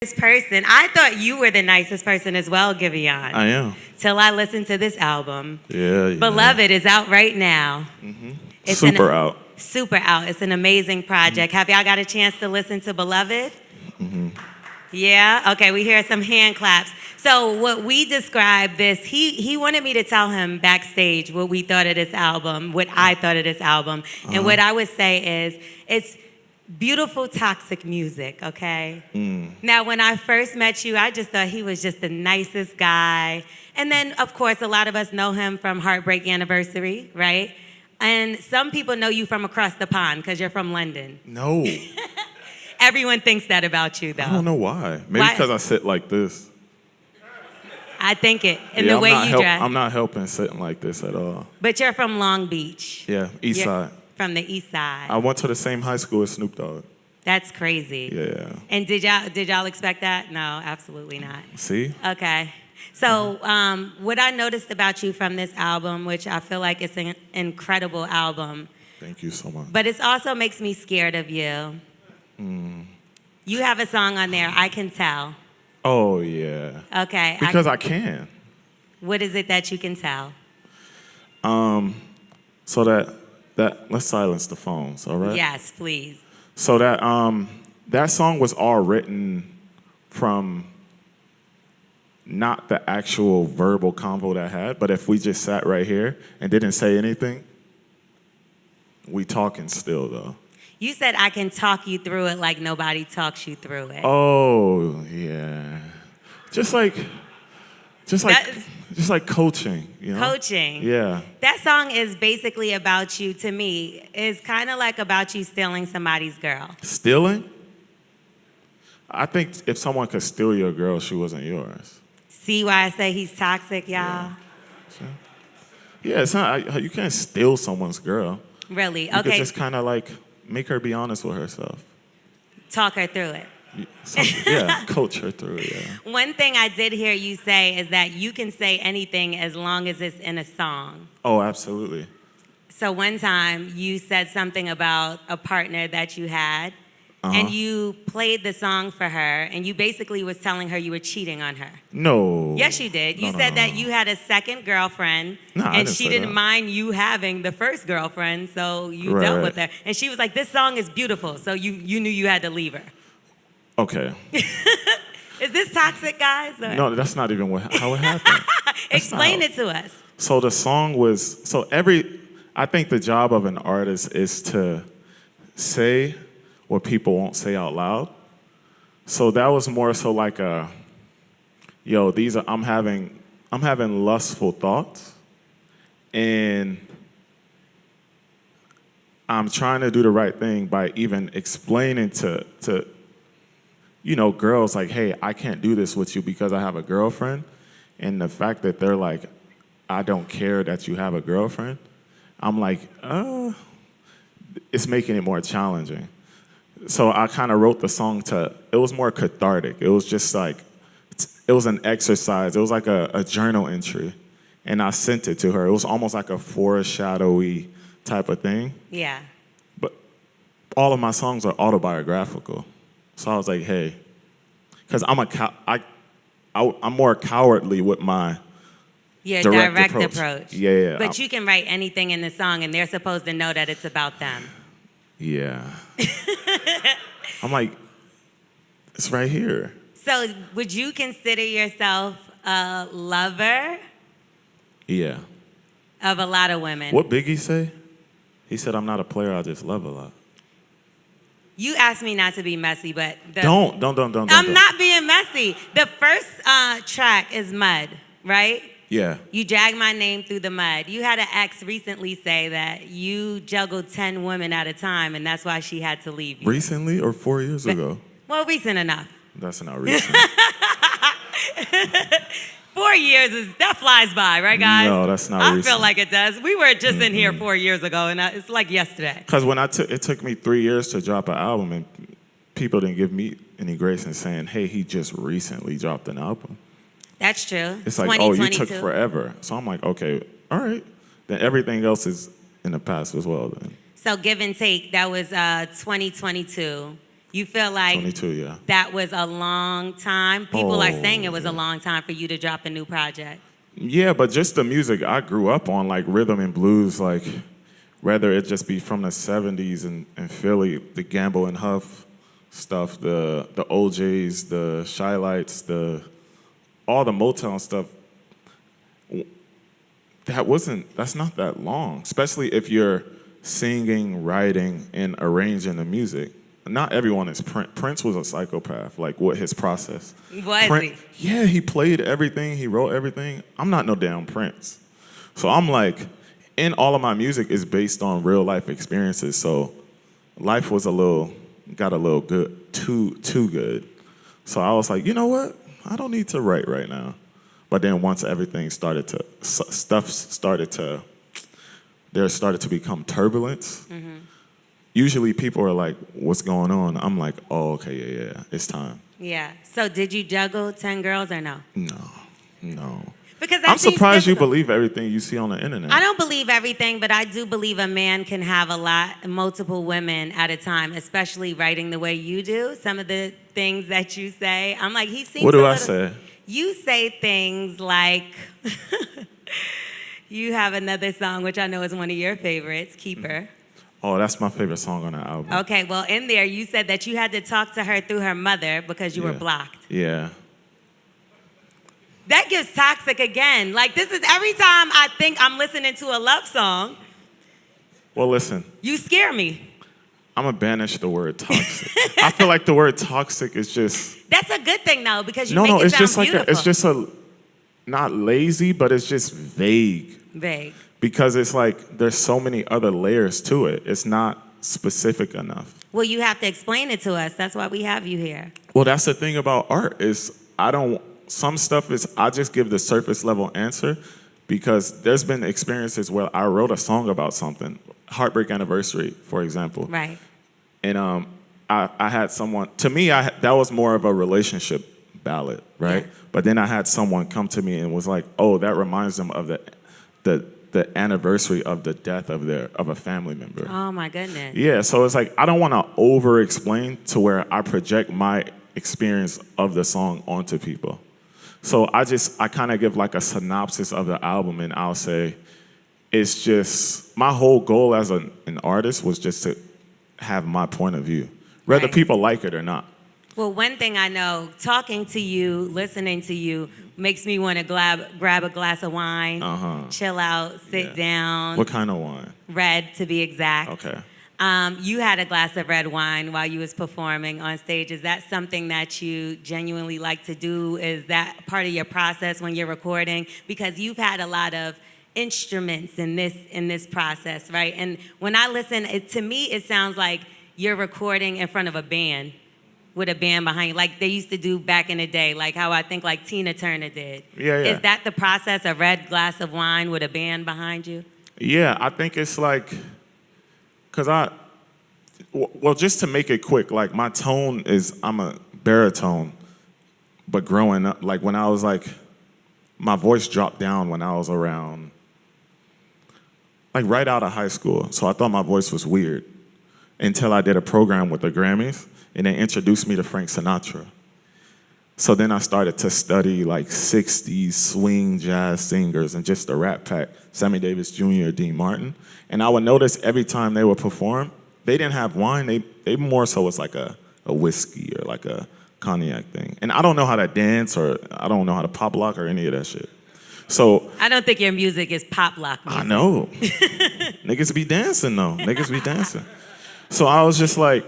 Person. I thought you were the nicest person as well, Giveon. I am. Till I listened to this album. Yeah. Beloved is out right now. It's Super out. Super out. It's an amazing project. Have y'all got a chance to listen to Beloved? Yeah? Okay, we hear some hand claps. So what we described this, he wanted me to tell him backstage what we thought of this album, what I thought of this album. And what I would say is, it's beautiful, toxic music, okay? Now, when I first met you, I just thought he was just the nicest guy. And then, of course, a lot of us know him from Heartbreak Anniversary, right? And some people know you from across the pond because you're from London. No. Everyone thinks that about you, though. I don't know why. Maybe because I sit like this. I think it, in the way you dress. I'm not helping sitting like this at all. But you're from Long Beach. Yeah, East Side. From the East Side. I went to the same high school as Snoop Dogg. That's crazy. Yeah. And did y'all expect that? No, absolutely not. See? Okay. So what I noticed about you from this album, which I feel like it's an incredible album. Thank you so much. But it also makes me scared of you. You have a song on there, I Can Tell. Oh, yeah. Okay. Because I can. What is it that you can tell? So that let's silence the phones, all right? Yes, please. So that song was all written from not the actual verbal convo that I had, but if we just sat right here and didn't say anything, we talking still though. You said I can talk you through it like nobody talks you through it. Oh yeah, just like coaching, you know? Coaching. Yeah. That song is basically about you, to me. It's kind of like about you stealing somebody's girl. Stealing? I think if someone could steal your girl, she wasn't yours. See why I say he's toxic, y'all? Yeah, it's not. You can't steal someone's girl. Really? You Okay. could just kind of like make her be honest with herself. Talk her through it. Yeah, coach her through it, yeah. One thing I did hear you say is that you can say anything as long as it's in a song. Oh, absolutely. So one time you said something about a partner that you had, and you played the song for her, and you basically was telling her you were cheating on her. No. Yes, you did. You said that you had a second girlfriend, and she didn't mind you having the first girlfriend, so you dealt with her. And she was like, this song is beautiful, so you knew you had to leave her. Okay. Is this toxic, guys? Or? No, that's not even how it happened. Explain it to us. So the song was, I think the job of an artist is to say what people won't say out loud. So that was more so like I'm having lustful thoughts, and I'm trying to do the right thing by even explaining to girls like, hey, I can't do this with you because I have a girlfriend. And the fact that they're like, I don't care that you have a girlfriend, I'm like, it's making it more challenging. So I kind of wrote the song it was more cathartic. It was just like, it was an exercise. It was like a journal entry. And I sent it to her. It was almost like a foreshadowy type of thing. Yeah. But all of my songs are autobiographical. So I was like, hey, because I'm more cowardly with my direct approach. Yeah. But you can write anything in the song, and they're supposed to know that it's about them. Yeah. I'm like, it's right here. So would you consider yourself a lover? Yeah. Of a lot of women? What Biggie say? He said, I'm not a player, I just love a lot. You asked me not to be messy, but... Don't. I'm not being messy. The first track is Mud, right? Yeah. You drag my name through the mud. You had an ex recently say that you juggled 10 women at a time, and that's why she had to leave you. Recently or 4 years ago? Well, recent enough. That's not recent. 4 years, that flies by, right, guys? No, that's not recent. I feel like it does. We were just in here 4 years ago, and it's like yesterday. Because it took me 3 years to drop an album, and people didn't give me any grace in saying, hey, he just recently dropped an album. That's true. It's like, oh, you took forever. So I'm like, okay, all right. Then everything else is in the past as well then. So give and take, that was 2022. You feel like 22, yeah. that was a long time? People are saying it was a yeah. long time for you to drop a new project. Yeah, but just the music I grew up on, like rhythm and blues, like whether it just be from the 70s in Philly, the Gamble and Huff stuff, the OJs, the Shy Lights, all the Motown stuff, that's not that long, especially if you're singing, writing, and arranging the music. Not everyone is Prince. Prince was a psychopath, like what his process. Was he? Yeah, he played everything, he wrote everything. I'm not no damn Prince. So I'm like, and all of my music is based on real life experiences. So life was got a little good, too good. So I was like, you know what? I don't need to write right now. But then once everything there started to become turbulence. Mm-hmm. Usually people are like, what's going on? I'm like, oh, okay, yeah, it's time. Yeah. So did you juggle 10 girls or no? No. Because that I'm seems surprised you difficult. believe everything you see on the internet. I don't believe everything, but I do believe a man can have multiple women at a time, especially writing the way you do. Some of the things that you say, I'm like, he seems What do a I little- say? You say things like, you have another song, which I know is one of your favorites, Keeper. Oh, that's my favorite song on the album. Okay, well, in there, you said that you had to talk to her through her mother because you were blocked. Yeah. That gets toxic again. Like, this is every time I think I'm listening to a love song, Well, listen, you scare me. I'm going to banish the word toxic. I feel like the word toxic is just... That's a good thing, though, because you No, make it it's sound just like beautiful. it's just not lazy, but it's just vague. Vague. Because it's like there's so many other layers to it. It's not specific enough. Well, you have to explain it to us. That's why we have you here. Well, that's the thing about art is some stuff is I just give the surface level answer because there's been experiences where I wrote a song about something, Heartbreak Anniversary, for example. Right. And I had someone, to me, that was more of a relationship ballad, right? Yeah. But then I had someone come to me and was like, oh, that reminds them of the anniversary of the death of a family member. Oh, my goodness. Yeah, so it's like I don't want to over-explain to where I project my experience of the song onto people. So I kind of give like a synopsis of the album, and I'll say, it's just, my whole goal as an artist was just to have my point of view, whether Right. people like it or not. Well, one thing I know, talking to you, listening to you, makes me want to grab a glass of wine, chill out, sit down. What kind of wine? Red, to be exact. Okay. You had a glass of red wine while you was performing on stage. Is that something that you genuinely like to do? Is that part of your process when you're recording? Because you've had a lot of instruments in this process, right? And when I listen, to me, it sounds like you're recording in front of a band with a band behind you, like they used to do back in the day, like how I think like Tina Turner did. Yeah. Is that the process, a red glass of wine with a band behind you? Yeah, I think it's like, well, just to make it quick, like my tone I'm a baritone, but growing up, like when I was like, my voice dropped down when I was around, like right out of high school. So I thought my voice was weird until I did a program with the Grammys and they introduced me to Frank Sinatra. So then I started to study like 60s swing jazz singers and just the Rat Pack, Sammy Davis Jr., Dean Martin. And I would notice every time they would perform, they didn't have wine. They more so was like a whiskey or like a cognac thing. And I don't know how to dance or I don't know how to pop lock or any of that shit. So I don't think your music is pop lock music. I know. Niggas be dancing though. Niggas be dancing. So I was like,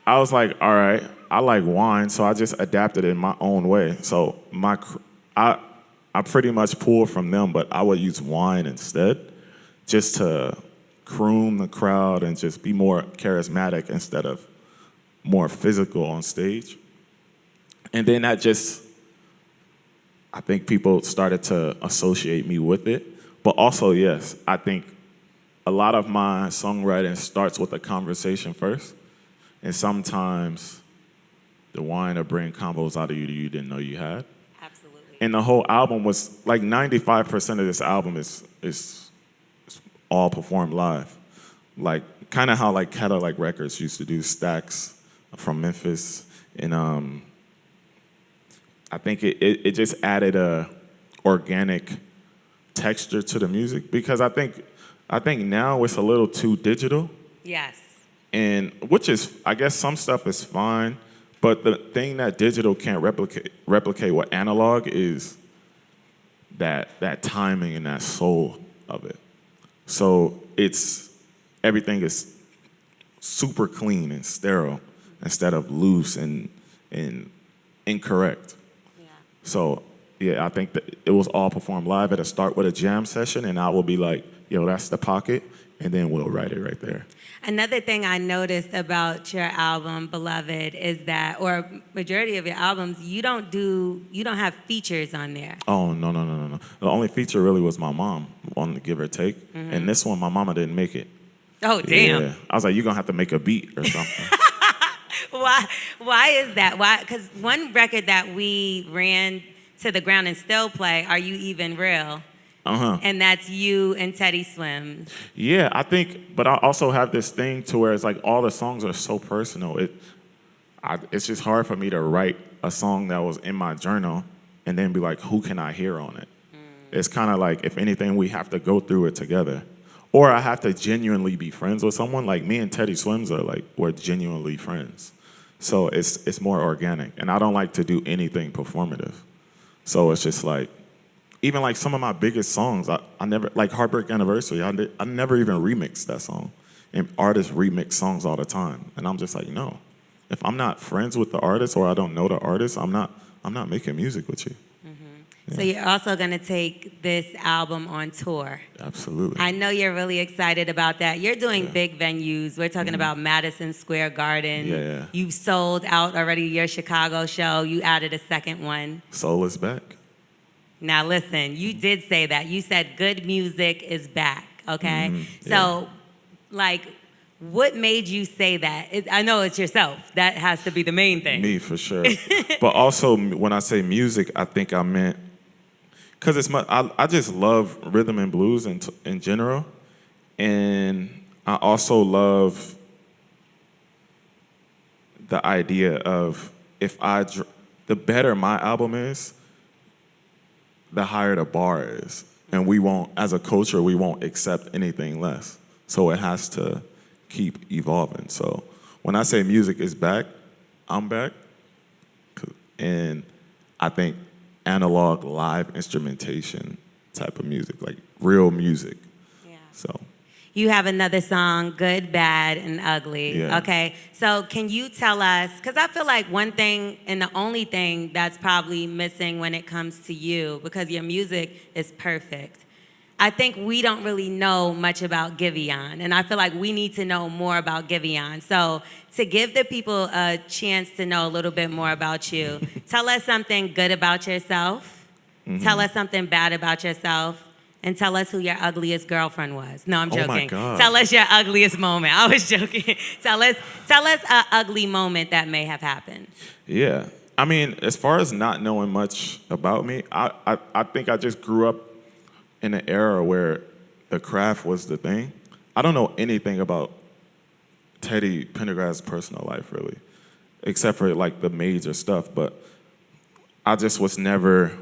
all right, I like wine, so I just adapted it in my own way. So I pretty much pulled from them, but I would use wine instead, just to croon the crowd and just be more charismatic instead of more physical on stage. And then I think people started to associate me with it. But also, yes, I think a lot of my songwriting starts with a conversation first. And sometimes the wine will bring combos out of you didn't know you had. Absolutely. And the whole album was, like 95% of this album is all performed live. Like, kind of how like Cadillac Records used to do stacks from Memphis, and I think it just added a organic texture to the music because I think now it's a little too digital, Yes. and which is I guess some stuff is fine, but the thing that digital can't replicate what analog is that timing and that soul of it. So everything is super clean and sterile instead of loose and incorrect. Yeah. So yeah, I think that it was all performed live. It'll start with a jam session, and I will be like, "Yo, that's the pocket," and then we'll write it right there. Another thing I noticed about your album, Beloved, is that, or majority of your albums, you don't have features on there. Oh no. The only feature really was my mom on the Give or Take, and this one my mama didn't make it. Oh, damn. Yeah, I was like, "You're gonna have to make a beat or something." Why is that? Why? Because one record that we ran to the ground and still play, Are You Even Real? And that's you and Teddy Swims. Yeah, I think, but I also have this thing to where it's like all the songs are so personal. It's just hard for me to write a song that was in my journal and then be like, who can I hear on it? It's kind of like, if anything, we have to go through it together. Or I have to genuinely be friends with someone. Like me and Teddy Swims we're genuinely friends. So it's more organic. And I don't like to do anything performative. So it's just like, even like some of my biggest songs, I never, like Heartbreak Anniversary, I never even remixed that song. And artists remix songs all the time. And I'm just like, no. If I'm not friends with the artist or I don't know the artist, I'm not making music with you. Yeah. So you're also going to take this album on tour. Absolutely. I know you're really excited about that. You're doing big venues. We're talking about Madison Square Garden. Yeah. You've sold out already your Chicago show. You added a second one. Soul is back. Now listen, you did say that. You said good music is back, okay? Yeah. So, like, what made you say that? I know it's yourself. That has to be the main thing. Me, for sure. But also, when I say music, I think I meant, because I just love rhythm and blues in general. And I also love the idea of the better my album is, the higher the bar is. And we won't, as a culture, we won't accept anything less. So it has to keep evolving. So when I say music is back, I'm back. And I think analog live instrumentation type of music, like real music. Yeah. So. You have another song, Good, Bad, and Ugly. Yeah. Okay, so can you tell us, because I feel like one thing and the only thing that's probably missing when it comes to you, because your music is perfect, I think we don't really know much about Giveon, and I feel like we need to know more about Giveon. So to give the people a chance to know a little bit more about you, tell us something good about yourself, tell us something bad about yourself, and tell us who your ugliest girlfriend was. No, I'm joking. Oh my God. Tell us your ugliest moment. I was joking. Tell us an ugly moment that may have happened. Yeah. I mean, as far as not knowing much about me, I think I just grew up in an era where the craft was the thing. I don't know anything about Teddy Pendergrass's personal life, really, except for like the major stuff. But I just was never,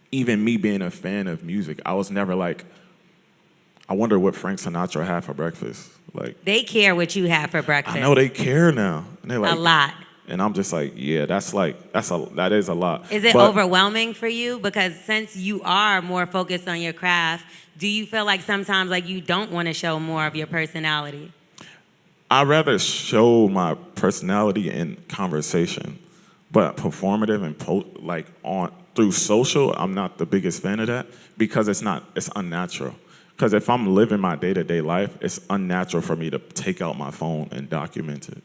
even me being a fan of music, I was never like, I wonder what Frank Sinatra had for breakfast. Like, They care what you have for breakfast. I know they care now. And they're like, a lot. And I'm just like, yeah, that is a lot. Is it But overwhelming for you? Because since you are more focused on your craft, do you feel like sometimes like you don't want to show more of your personality? I rather show my personality in conversation, but performative and through social, I'm not the biggest fan of that because it's unnatural. Because if I'm living my day-to-day life, it's unnatural for me to take out my phone and document it.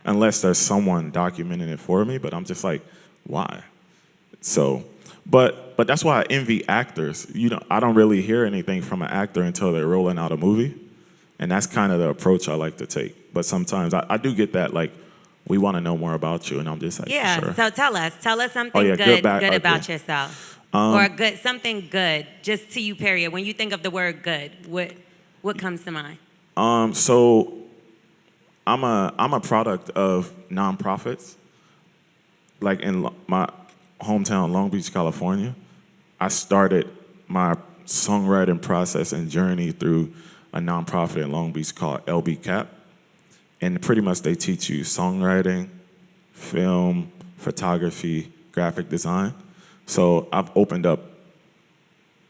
Unless there's someone documenting it for me, but I'm just like, why? So, but that's why I envy actors. I don't really hear anything from an actor until they're rolling out a movie, and that's kind of the approach I like to take. But sometimes I do get that, like, we want to know more about you, and I'm just like, Yeah. sure. So tell us something yeah, good ugly. about yourself, or something good, just to you. Period. When you think of the word good, what comes to mind? So I'm a product of nonprofits. Like in my hometown, Long Beach, California, I started my songwriting process and journey through a nonprofit in Long Beach called LB Cap. And pretty much they teach you songwriting, film, photography, graphic design. So I've opened up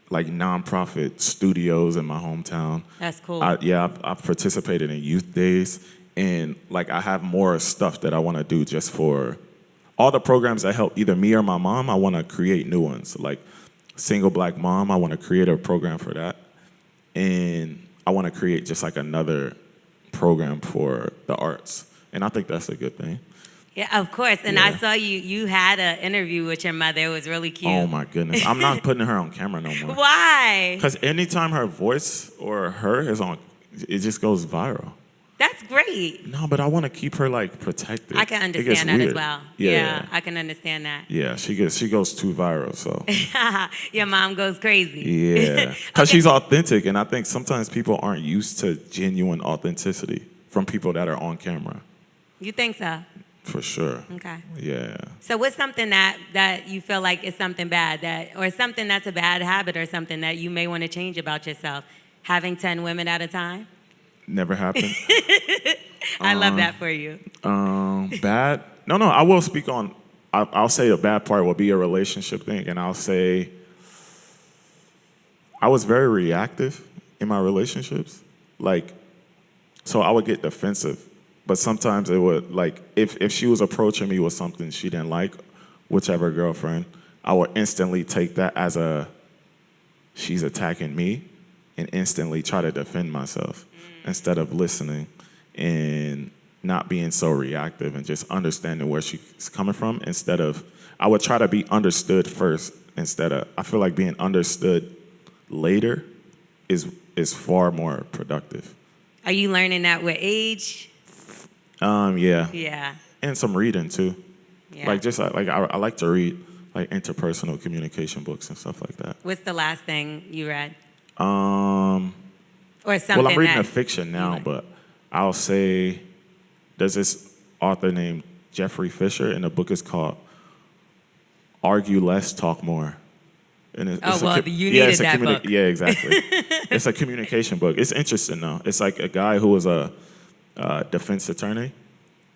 like nonprofit studios in my hometown. That's cool. I've participated in youth days, and like I have more stuff that I want to do just for all the programs that help either me or my mom. I want to create new ones, like single black mom. I want to create a program for that, and I want to create just like another program for the arts, and I think that's a good thing. Yeah, of course. And I saw you had an interview with your mother. It was really cute. Oh my goodness, I'm not putting her on camera no more. Why? Because anytime her voice or her is on, it just goes viral. That's great. No, but I want to keep her like protected. I can It gets understand that weird. as well. Yeah, I can understand that. yeah. She goes too viral, so Your mom goes crazy. yeah. Because she's authentic, and I think sometimes people aren't used to genuine authenticity from people that are on camera. You think so? For sure. Okay. Yeah. So what's something that you feel like is something bad or something that's a bad habit or something that you may want to change about yourself? Having 10 women at a time? Never happened. I love that for you. Bad? No. I will speak on. I'll say the bad part will be a relationship thing, and I'll say I was very reactive in my relationships. Like, so I would get defensive, but sometimes it would like if she was approaching me with something she didn't like, whichever girlfriend, I would instantly take that as she's attacking me, and instantly try to defend myself instead of listening and not being so reactive and just understanding where she's coming from. I would try to be understood first I feel like being understood later is far more productive. Are you learning that with age? Yeah. Yeah. And some reading too. Yeah. Like just like I like to read like interpersonal communication books and stuff like that. What's the last thing you read? Well, Or something I'm reading that a fiction now, like. but I'll say there's this author named Jeffrey Fisher, and the book is called Argue Less, Talk More. And you needed that book. Yeah, exactly. It's a communication book. It's interesting though. It's like a guy who was a defense attorney,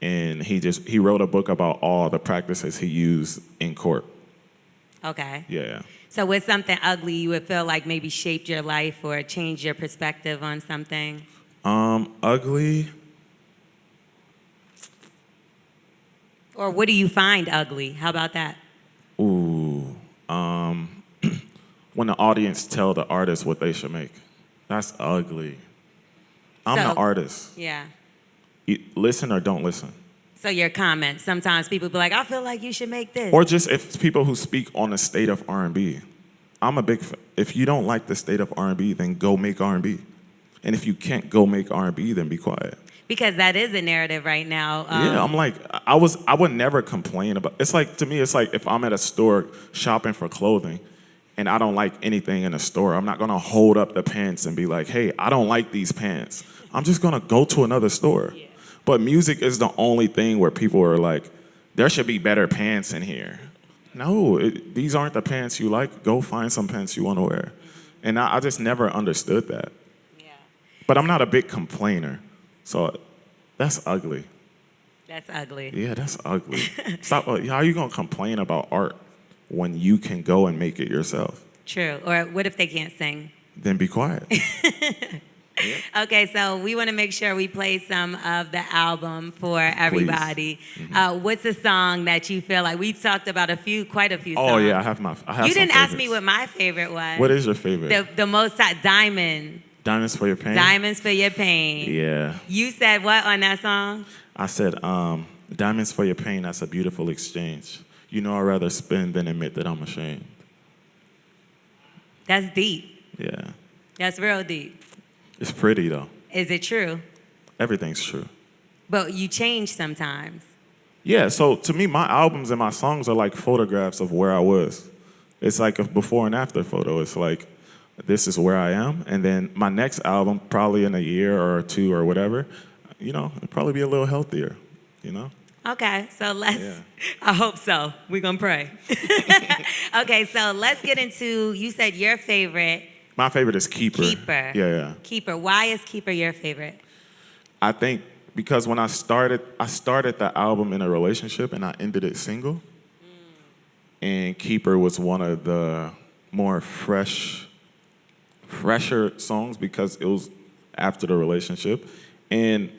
and he wrote a book about all the practices he used in court. Okay. Yeah. So what's something ugly you would feel like maybe shaped your life or changed your perspective on something? Ugly. Or what do you find ugly? How about that? Ooh. When the audience tell the artist what they should make. That's ugly. I'm the artist. Yeah. Listen or don't listen. So your comments, sometimes people be like, I feel like you should make this. Or just if people who speak on the state of R&B. I'm a big fan. If you don't like the state of R&B, then go make R&B. And if you can't go make R&B, then be quiet. Because that is a narrative right now. Yeah, I'm like, I would never complain about, it's like, to me, it's like if I'm at a store shopping for clothing and I don't like anything in the store, I'm not gonna hold up the pants and be like, hey, I don't like these pants. I'm just gonna go to another store. Yeah. But music is the only thing where people are like, there should be better pants in here. No, these aren't the pants you like. Go find some pants you want to wear. And I just never understood that. Yeah. But I'm not a big complainer. So that's ugly. That's ugly. Yeah, that's ugly. Stop. How are you going to complain about art when you can go and make it yourself? True. Or what if they can't sing? Then be quiet. Yeah. Okay, so we want to make sure we play some of the album for everybody. Mm-hmm. What's a song that you feel like we've talked about quite a few songs? Oh yeah, I have You didn't ask me what my favorite was. What is your favorite? The most Diamond. Diamonds for Your Pain. Diamonds for Your Pain. Yeah. You said what on that song? I said, Diamonds for Your Pain. That's a beautiful exchange. You know, I'd rather spend than admit that I'm ashamed. That's deep. Yeah. That's real deep. It's pretty, though. Is it true? Everything's true. But you change sometimes. Yeah, so to me, my albums and my songs are like photographs of where I was. It's like a before and after photo. It's like, this is where I am. And then my next album, probably in a year or two or whatever, it'd probably be a little healthier, Okay, so let's, Yeah. I hope so. We're going to pray. Okay, so let's get into, you said your favorite, My favorite is Keeper. Keeper. Yeah. Keeper. Why is Keeper your favorite? I think because when I started the album in a relationship and I ended it single. And Keeper was one of the more fresher songs because it was after the relationship. And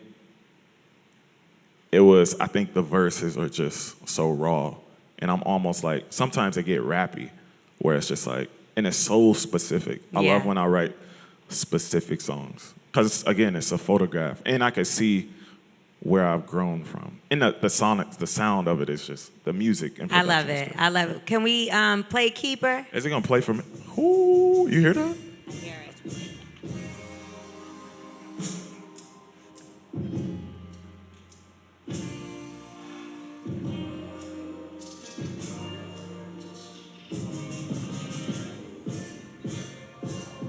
I think the verses are just so raw. And I'm almost like, sometimes they get rappy, where it's just like, and it's so specific. I love when I write specific songs. Because, again, it's a photograph. And I can see where I've grown from. And the sound of it is just the music and I production love and it. stuff. I love it. Can we play Keeper? Is it going to play for me? Ooh, you hear that?